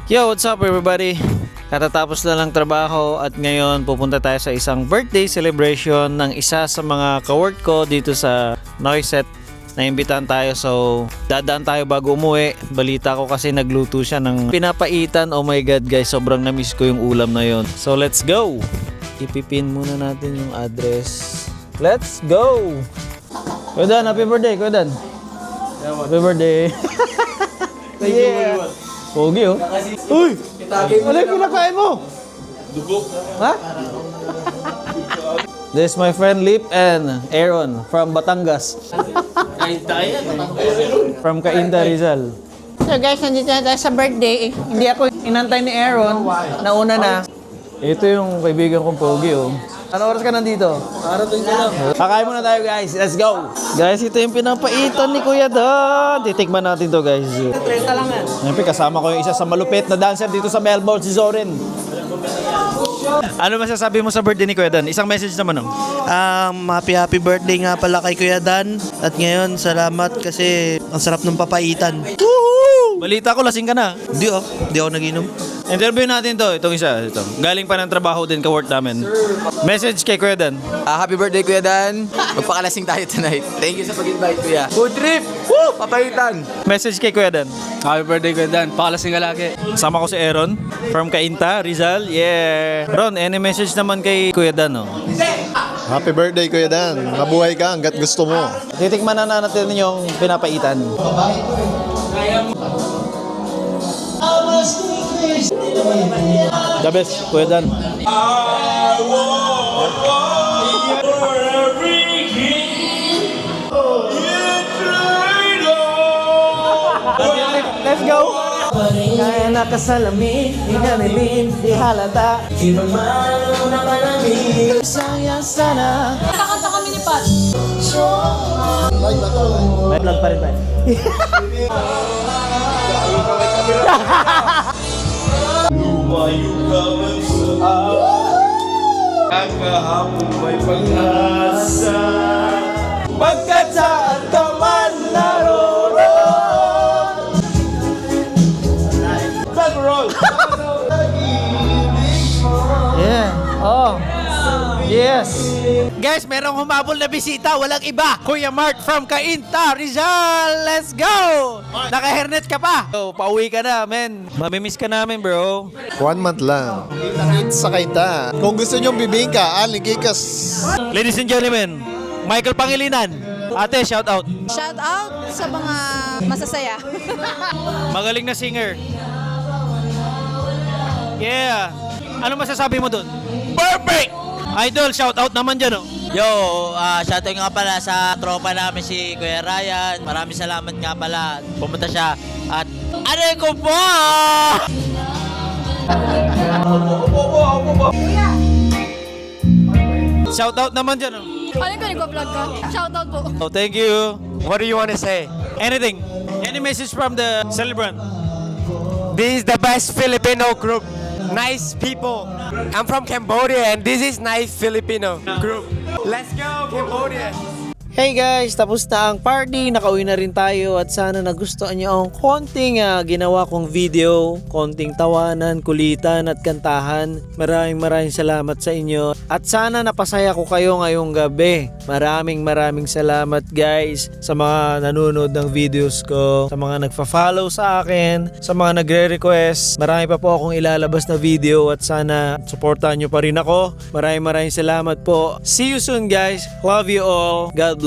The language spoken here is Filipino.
Yo, what's up everybody? Katatapos na lang trabaho at ngayon pupunta tayo sa isang birthday celebration ng isa sa mga ka-work ko dito sa Noiset. Naimbitahan tayo, so dadaan tayo bago umuwi. Balita ko kasi nagluto siya ng pinapaitan. Oh my god guys, sobrang na-miss ko yung ulam na yon. So let's go! Ipipin muna natin yung address. Let's go! Kuya Dan, happy birthday Kuya Dan! Happy birthday! Yeah! Pogi oh! Uy! Ano yung pinakain mo? Dugo. Ha? This is my friend Lip and Aaron from Batangas. From Cainta, Rizal. So guys, nandito na tayo sa birthday. Hindi ako inantay ni Aaron. Nauna na. Ito yung kaibigan kong Pogi oh. Ano oras ka nandito? Arating ko lang. Kakain muna tayo guys. Let's go! Guys, ito yung pinapaitan ni Kuya Dan. Titikman natin to guys. 30 lang yan. Siyempre kasama ko yung isa sa malupit na dancer dito sa Melbourne, si Zorin. Ano masasabi mo sa birthday ni Kuya Dan? Isang message naman oh. Happy birthday nga pala kay Kuya Dan. At ngayon, salamat kasi ang sarap ng papaitan. Balita ko, lasing ka na. Di ako nag-inom. Interview natin to, itong isa. Ito. Galing pa ng trabaho din, ka-work namin. Message kay Kuya Dan. Happy birthday, Kuya Dan. Magpakalasing tayo tonight. Thank you sa pag-invite, Kuya. Food trip! Woo! Papaitan! Message kay Kuya Dan. Happy birthday, Kuya Dan. Pakalasing ka lagi. Sama ko si Aaron from Cainta, Rizal. Yeah. Ron, any message naman kay Kuya Dan, oh? Happy birthday, Kuya Dan. Mabuhay ka hanggat gusto mo. Titikman na natin yung pinapaitan. The best, Kuya Dan. Let's go! Kaya nakasalamin, di ganilin, di halata. Sinumalo na malamig, sayang sana. Kakanta kami ni Pat. May vlog pa rin tayo. Lumayo ka man sa kahapon may pag-asa. Pagkat saan ka man naroon. Roll! Yeah. Oh. Yes. Guys, merong humabol na bisita. Walang iba. Kuya Mark from Cainta, Rizal. Let's go! Naka-hairnet ka pa. So, pauwi ka na, men. Mamimiss ka namin, bro. 1 month lang. Sa Cainta. Kung gusto nyong bibingka, Aling Kikas. Ladies and gentlemen, Michael Pangilinan. Ate, shout out. Shout out sa mga masasaya. Magaling na singer. Yeah. Ano masasabi mo dun? Perfect! Idol, shout out naman dyan, oh. Yo, shoutout nga pala sa tropa namin si Kuya Ryan. Maraming salamat nga pala. Pumunta siya at aray ko po! Shout out naman dyan, oh. Alam ko, nagpa-vlog ka. Shout out po. Oh, thank you. What do you want to say? Anything. Any message from the celebrant? This is the best Filipino group. Nice people. I'm from Cambodia and this is nice Filipino group. Let's go, Cambodia! Hey guys, tapos na ang party, nakauwi na rin tayo at sana nagustuhan nyo ang konting ginawa kong video, konting tawanan, kulitan at kantahan. Maraming salamat sa inyo at sana napasaya ko kayo ngayong gabi. Maraming salamat guys sa mga nanonood ng videos ko, sa mga nagfa-follow sa akin, sa mga nagre-request. Marami pa po akong ilalabas na video at sana supportahan nyo pa rin ako. Maraming salamat po. See you soon guys. Love you all. God bless.